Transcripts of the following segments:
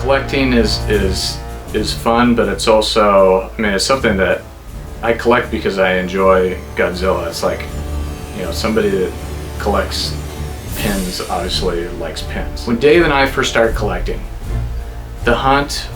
Collecting is fun, but it's also, I mean, it's something that I collect because I enjoy Godzilla. It's like, you know, somebody that collects pins obviously likes pins. When Dave and I first started collecting, the hunt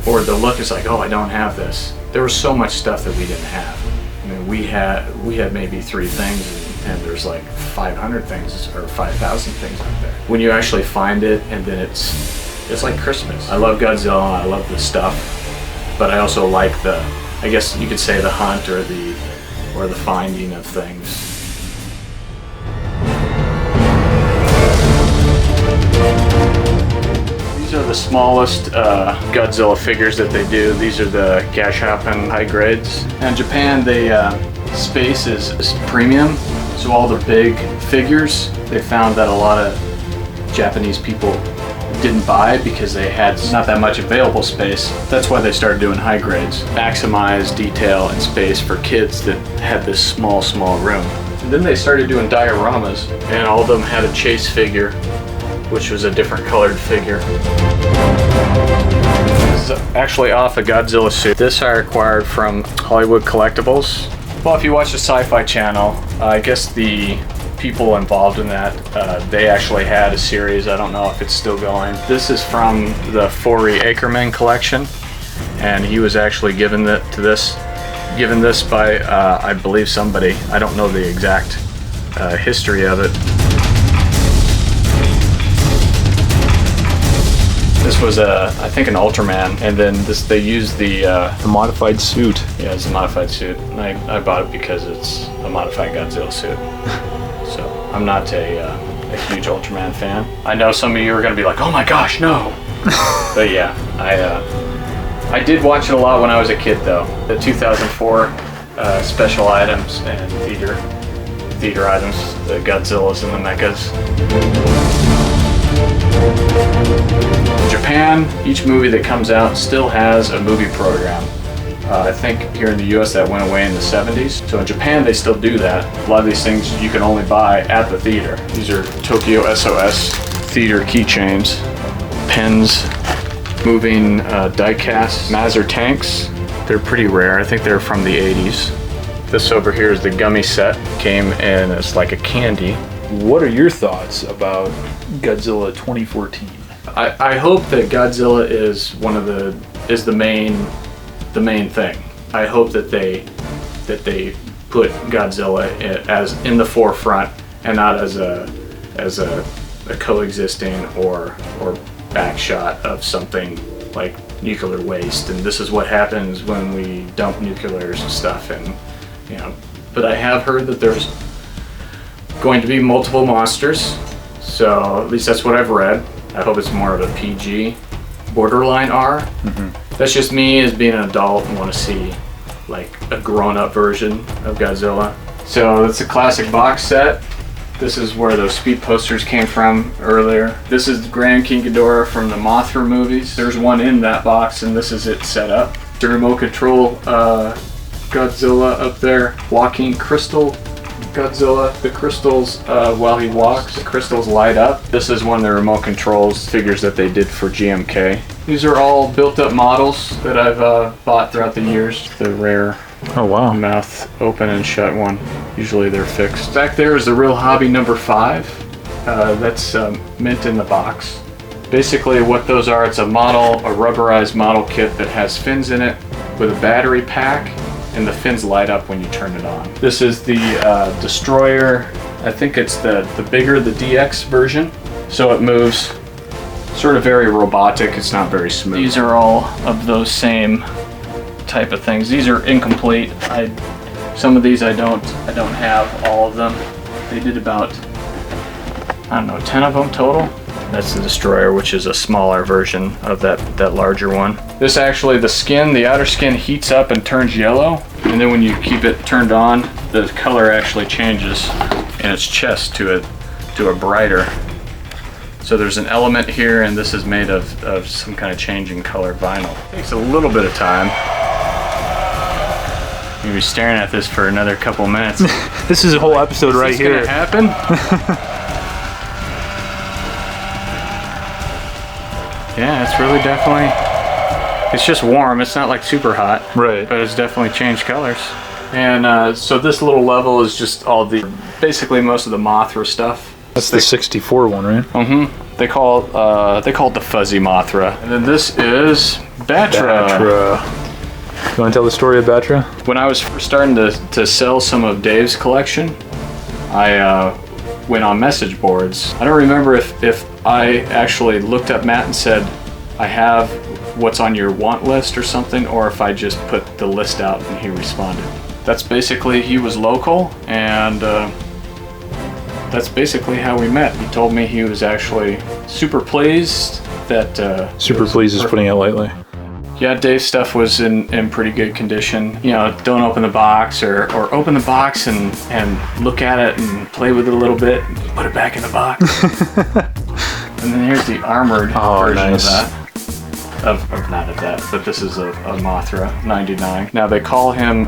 or the look is like, oh, I don't have this. There was so much stuff that we didn't have. I mean, we had maybe 3 things, and there's like 500 things or 5,000 things out there. When you actually find it, and then it's like Christmas. I love Godzilla, I love the stuff, but I also like the, I guess you could say, the hunt or the finding of things. These are the smallest Godzilla figures that they do. These are the Gashappen high grades. In Japan, space is premium, so all the big figures, they found that a lot of Japanese people didn't buy because they had not that much available space. That's why they started doing high grades. Maximize detail and space for kids that had this small room. And then they started doing dioramas, and all of them had a chase figure, which was a different colored figure. This is actually off a Godzilla suit. This I acquired from Hollywood Collectibles. Well, if you watch the Sci-Fi Channel, I guess the people involved in that, they actually had a series. I don't know if it's still going. This is from the Forey Ackerman collection, and he was actually given this by, I believe, somebody. I don't know the exact history of it. This was I think an Ultraman, and then they used the modified suit. Yeah, it's a modified suit. And I bought it because it's a modified Godzilla suit. So I'm not a huge Ultraman fan. I know some of you are going to be like, oh my gosh, no. But yeah, I did watch it a lot when I was a kid, though. The 2004 special items and theater items, the Godzillas and the mechas. In Japan, each movie that comes out still has a movie program. I think here in the US that went away in the 70s. So in Japan they still do that. A lot of these things you can only buy at the theater. These are Tokyo SOS theater keychains, pins, moving die-cast Maser tanks. They're pretty rare. I think they're from the 80s. This over here is the gummy set. Came in as like a candy. What are your thoughts about Godzilla 2014? I hope that Godzilla is the main thing. I hope that they put Godzilla as in the forefront and not as a coexisting or back shot of something like nuclear waste. And this is what happens when we dump nuclears and stuff. And you know, but I have heard that there's going to be multiple monsters. So at least that's what I've read. I hope it's more of a PG, borderline R. Mm-hmm. That's just me as being an adult and want to see like a grown-up version of Godzilla. So that's a classic box set. This is where those speed posters came from earlier. This is Grand King Ghidorah from the Mothra movies. There's one in that box, and this is it set up. The remote control Godzilla up there, walking crystal Godzilla. The crystals, while he walks, the crystals light up. This is one of the remote controls figures that they did for GMK. These are all built up models that I've bought throughout the years. The rare mouth open and shut one. Usually they're fixed. Back there is the Real Hobby number 5. That's mint in the box. Basically what those are, it's a rubberized model kit that has fins in it with a battery pack, and the fins light up when you turn it on. This is the Destroyer. I think it's the bigger, the DX version. So it moves sort of very robotic. It's not very smooth. These are all of those same type of things. These are incomplete. Some of these I don't have all of them. They did about, I don't know, 10 of them total. That's the Destroyer, which is a smaller version of that larger one. This actually, the outer skin heats up and turns yellow, and then when you keep it turned on, the color actually changes in its chest to a brighter. So there's an element here, and this is made of some kind of changing color vinyl. It takes a little bit of time. You'll be staring at this for another couple minutes. This is a whole episode right here. Is this gonna happen? Yeah, it's really definitely, it's just warm. It's not like super hot. Right. But it's definitely changed colors. And so this little level is just all basically most of the Mothra stuff. That's the 64 one, right? Mm-hmm. They call it the Fuzzy Mothra. And then this is Batra. You want to tell the story of Batra? When I was first starting to sell some of Dave's collection, I went on message boards. I don't remember if I actually looked up Matt and said, I have what's on your want list or something, or if I just put the list out and he responded. That's basically, he was local, and that's basically how we met. He told me he was actually super pleased that... super pleased is putting it lightly. Yeah, Dave's stuff was in pretty good condition. You know, don't open the box or open the box and look at it and play with it a little bit and put it back in the box. And then here's the armored version of that. Not of that, but this is a Mothra 99. Now they call him,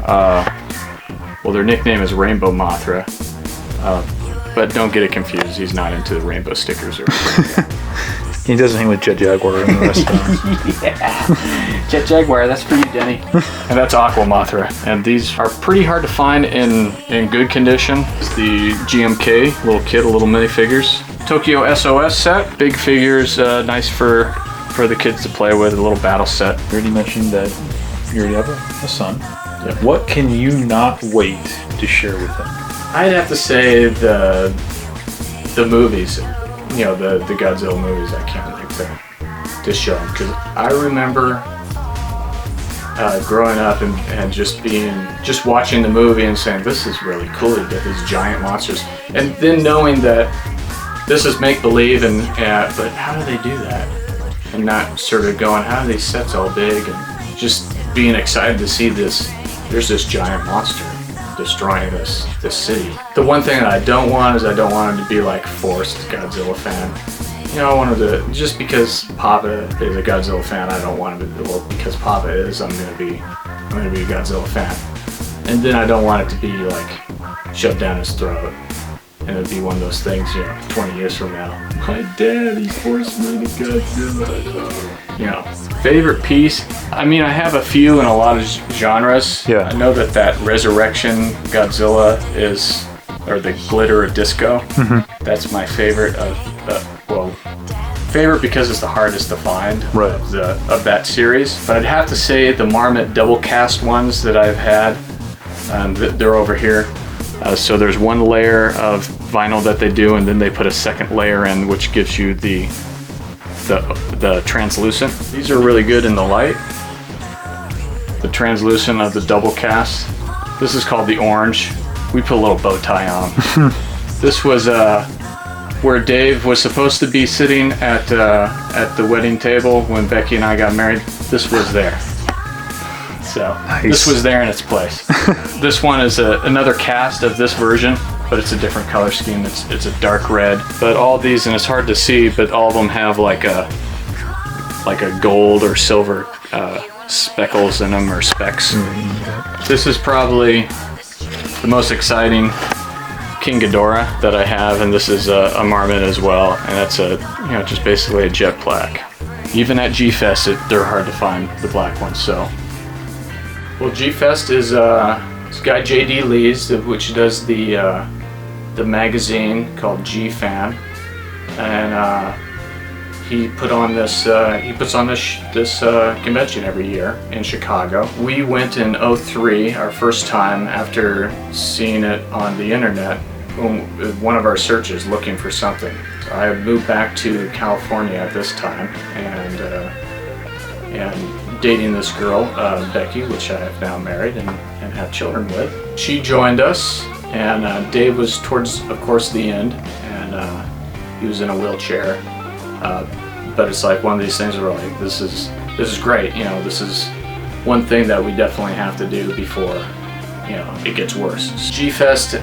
well, their nickname is Rainbow Mothra. But don't get it confused, he's not into the rainbow stickers or anything. He doesn't hang with Jet Jaguar and the rest of them. Yeah, Jet Jaguar, that's for you, Denny. And that's Aqua Mothra. And these are pretty hard to find in good condition. It's the GMK, little kit, little minifigures. Tokyo SOS set, big figures, nice for the kids to play with, a little battle set. You already mentioned that you already have a son. Yep. What can you not wait to share with him? I'd have to say the movies. You know, the Godzilla movies. I can't wait to show them, because I remember growing up and just watching the movie and saying, this is really cool to get these giant monsters, and then knowing that this is make-believe, but how do they do that? And not sort of going, how are these sets all big, and just being excited to see this. There's this giant monster destroying this city. The one thing that I don't want is I don't want him to be like forced Godzilla fan. You know, I wanted to, just because Papa is a Godzilla fan, I don't want him to, well, because Papa is, I'm gonna be a Godzilla fan. And then I don't want it to be like shoved down his throat. And it'd be one of those things, you know, 20 years from now. My dad, he forced me to Godzilla. You know, favorite piece. I mean, I have a few in a lot of genres. Yeah. I know that Resurrection Godzilla is, or the Glitter of Disco. Mm-hmm. That's my favorite favorite because it's the hardest to find of that series. But I'd have to say the Marmot double cast ones that I've had, they're over here. So there's one layer of vinyl that they do, and then they put a second layer in, which gives you the translucent. These are really good in the light. The translucent of the double cast. This is called the orange. We put a little bow tie on. This was where Dave was supposed to be sitting at the wedding table when Becky and I got married. This was there. So nice. This was there in its place. This one is another cast of this version, but it's a different color scheme. It's a dark red. But all these, and it's hard to see, but all of them have like a gold or silver speckles in them, or specks. Mm-hmm. This is probably the most exciting King Ghidorah that I have, and this is a Marmot as well, and that's just basically a jet black. Even at GFest, they're hard to find, the black ones. So. Well, GFest is this guy J.D. Lees, which does the magazine called G-Fan, and he puts on this convention every year in Chicago. We went in '03, our first time after seeing it on the internet. One of our searches looking for something. So I moved back to California at this time, and dating this girl, Becky, which I have now married and have children with. She joined us, and Dave was towards, of course, the end, and he was in a wheelchair. But it's like one of these things where like, this is great. You know, this is one thing that we definitely have to do before, you know, it gets worse. GFest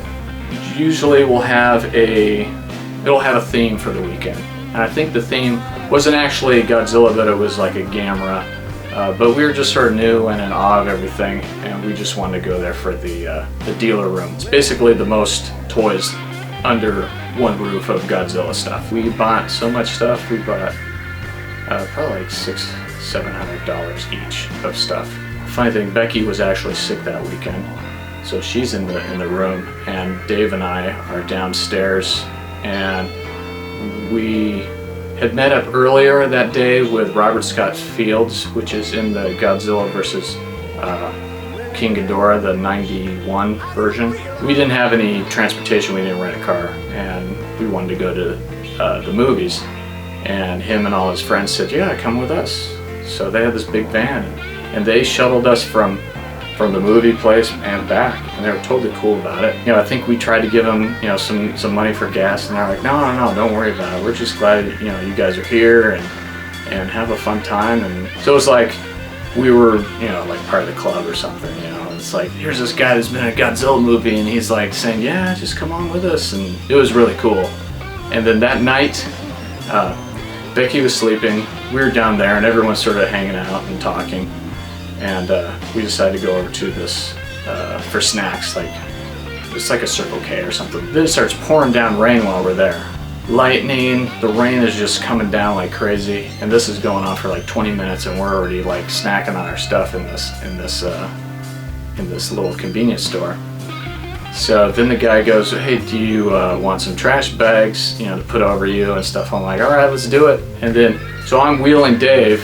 usually will have it'll have a theme for the weekend, and I think the theme wasn't actually Godzilla, but it was like a Gamera. But we were just sort of new and in awe of everything, and we just wanted to go there for the dealer room. It's basically the most toys under one roof of Godzilla stuff. We bought so much stuff. We bought probably like $600-700 each of stuff. Funny thing, Becky was actually sick that weekend, so she's in the room, and Dave and I are downstairs, and we had met up earlier that day with Robert Scott Fields, which is in the Godzilla versus King Ghidorah, the 91 version. We didn't have any transportation, we didn't rent a car, and we wanted to go to the movies. And him and all his friends said, yeah, come with us. So they had this big van, and they shuttled us from the movie place and back, and they were totally cool about it. You know, I think we tried to give them, you know, some money for gas, and they're like, no, don't worry about it. We're just glad, you know, you guys are here and have a fun time. And so it was like we were, you know, like part of the club or something, you know. It's like, here's this guy who's been in a Godzilla movie, and he's like saying, yeah, just come on with us, and it was really cool. And then that night, Becky was sleeping, we were down there, and everyone's sort of hanging out and talking. And we decided to go over to this for snacks, like it's like a Circle K or something. Then it starts pouring down rain while we're there. Lightning, the rain is just coming down like crazy, and this is going on for like 20 minutes, and we're already like snacking on our stuff in this little convenience store. So then the guy goes, hey, do you want some trash bags, you know, to put over you and stuff? I'm like, all right, let's do it. And then, so I'm wheeling Dave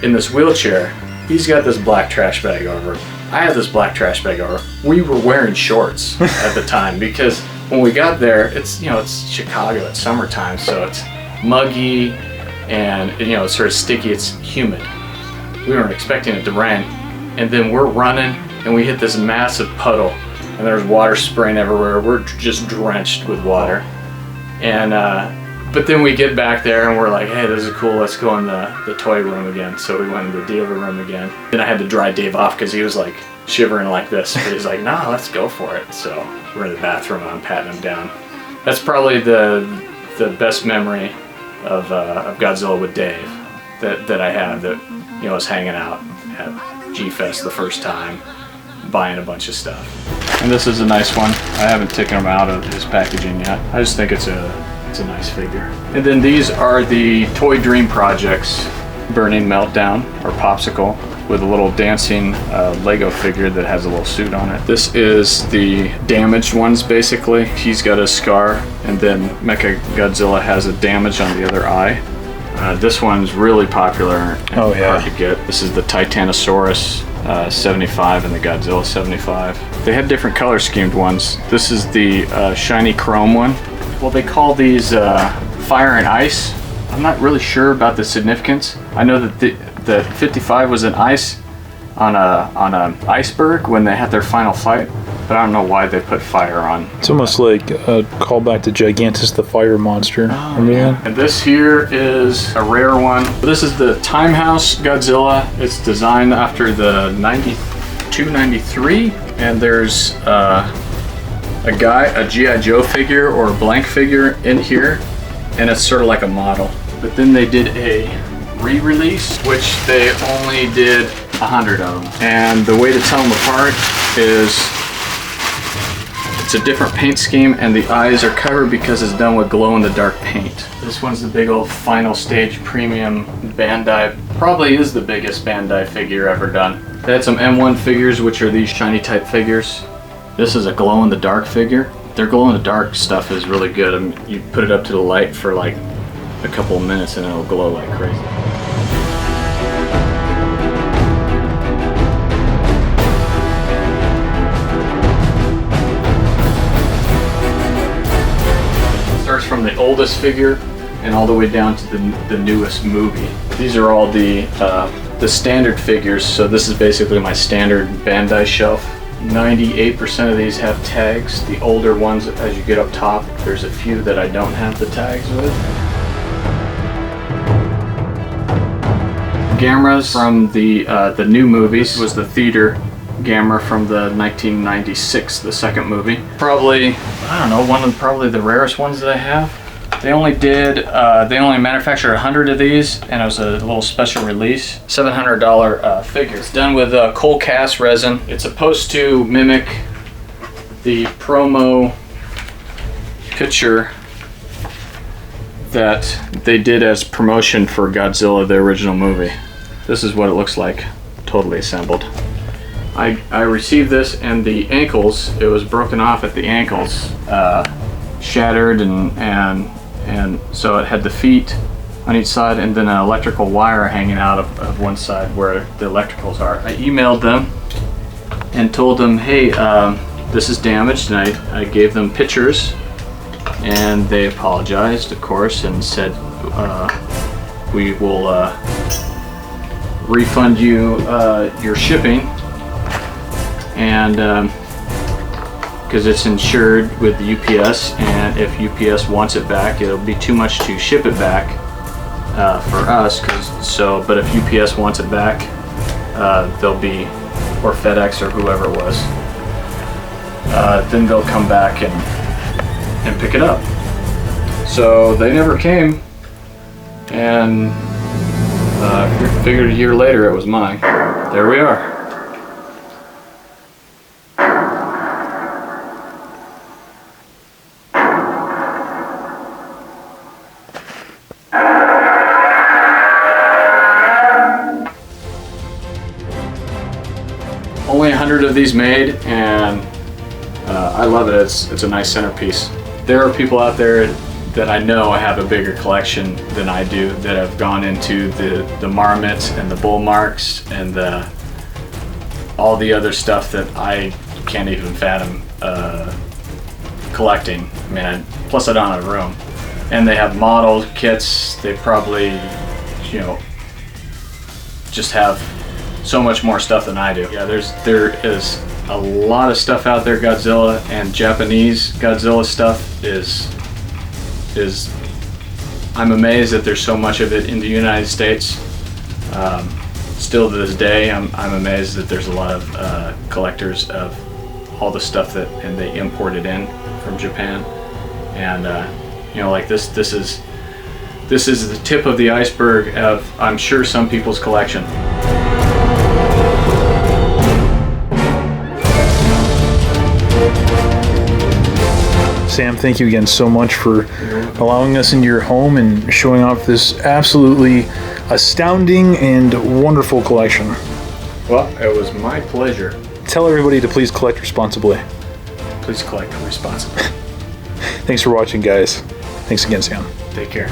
in this wheelchair. He's got this black trash bag over. I have this black trash bag over. We were wearing shorts at the time because when we got there, it's, you know, it's Chicago, it's summertime, so it's muggy and, you know, it's sort of sticky, it's humid. We weren't expecting it to rain. And then we're running and we hit this massive puddle, and there's water spraying everywhere. We're just drenched with water. And but then we get back there and we're like, hey, this is cool, let's go in the toy room again. So we went in the dealer room again. Then I had to dry Dave off because he was like shivering like this. But he's like, nah, let's go for it. So we're in the bathroom and I'm patting him down. That's probably the best memory of Godzilla with Dave that I have, that, you know, was hanging out at GFest the first time, buying a bunch of stuff. And this is a nice one. I haven't taken him out of his packaging yet. I just think it's a nice figure. And then these are the Toy Dream Projects Burning Meltdown, or Popsicle, with a little dancing Lego figure that has a little suit on it. This is the damaged ones, basically. He's got a scar, and then mecha-godzilla has a damage on the other eye. This one's really popular and hard to get. This is the Titanosaurus 75 and the Godzilla 75. They had different color schemed ones. This is the shiny chrome one. Well, they call these fire and ice. I'm not really sure about the significance. I know that the 55 was an ice on an iceberg when they had their final fight, but I don't know why they put fire on. It's almost like a callback to Gigantus the Fire Monster. Oh, yeah. And this here is a rare one. This is the Time House Godzilla. It's designed after the 92-93, and there's a G.I. Joe figure or a blank figure in here, and it's sort of like a model. But then they did a re-release, which they only did 100 of them. And the way to tell them apart is it's a different paint scheme, and the eyes are covered because it's done with glow-in-the-dark paint. This one's the big old Final Stage Premium Bandai. Probably is the biggest Bandai figure ever done. They had some M1 figures, which are these shiny type figures. This is a glow-in-the-dark figure. Their glow-in-the-dark stuff is really good. I mean, you put it up to the light for like a couple of minutes and it'll glow like crazy. It starts from the oldest figure and all the way down to the newest movie. These are all the standard figures, so this is basically my standard Bandai shelf. 98% of these have tags. The older ones, as you get up top, there's a few that I don't have the tags with. Gamras from the new movies. This was the theater Gamera from the 1996, the second movie. Probably, I don't know, probably the rarest ones that I have. They only manufactured 100 of these, and it was a little special release. $700 figure. It's done with coal cast resin. It's supposed to mimic the promo picture that they did as promotion for Godzilla, the original movie. This is what it looks like, totally assembled. I received this, and the ankles, it was broken off at the ankles, shattered, and so it had the feet on each side, and then an electrical wire hanging out of one side where the electricals are. I emailed them and told them, hey, this is damaged, and I gave them pictures, and they apologized, of course, and said, we will refund you your shipping, and because it's insured with the UPS, and if UPS wants it back, it'll be too much to ship it back for us. But if UPS wants it back, they'll be, or FedEx or whoever it was, then they'll come back and pick it up. So they never came, and figured a year later it was mine. There we are. Only 100 of these made, and I love it. It's a nice centerpiece. There are people out there that I know have a bigger collection than I do, that have gone into the marmots and the bull marks and all the other stuff that I can't even fathom collecting. I mean, plus I don't have room. And they have model kits. They probably, you know, just have so much more stuff than I do. Yeah, there is a lot of stuff out there, Godzilla, and Japanese Godzilla stuff is I'm amazed that there's so much of it in the United States. Still to this day, I'm amazed that there's a lot of collectors of all the stuff and they import it in from Japan. And you know, like this is the tip of the iceberg of, I'm sure, some people's collection. Sam, thank you again so much for allowing us into your home and showing off this absolutely astounding and wonderful collection. Well, it was my pleasure. Tell everybody to please collect responsibly. Please collect responsibly. Thanks for watching, guys. Thanks again, Sam. Take care.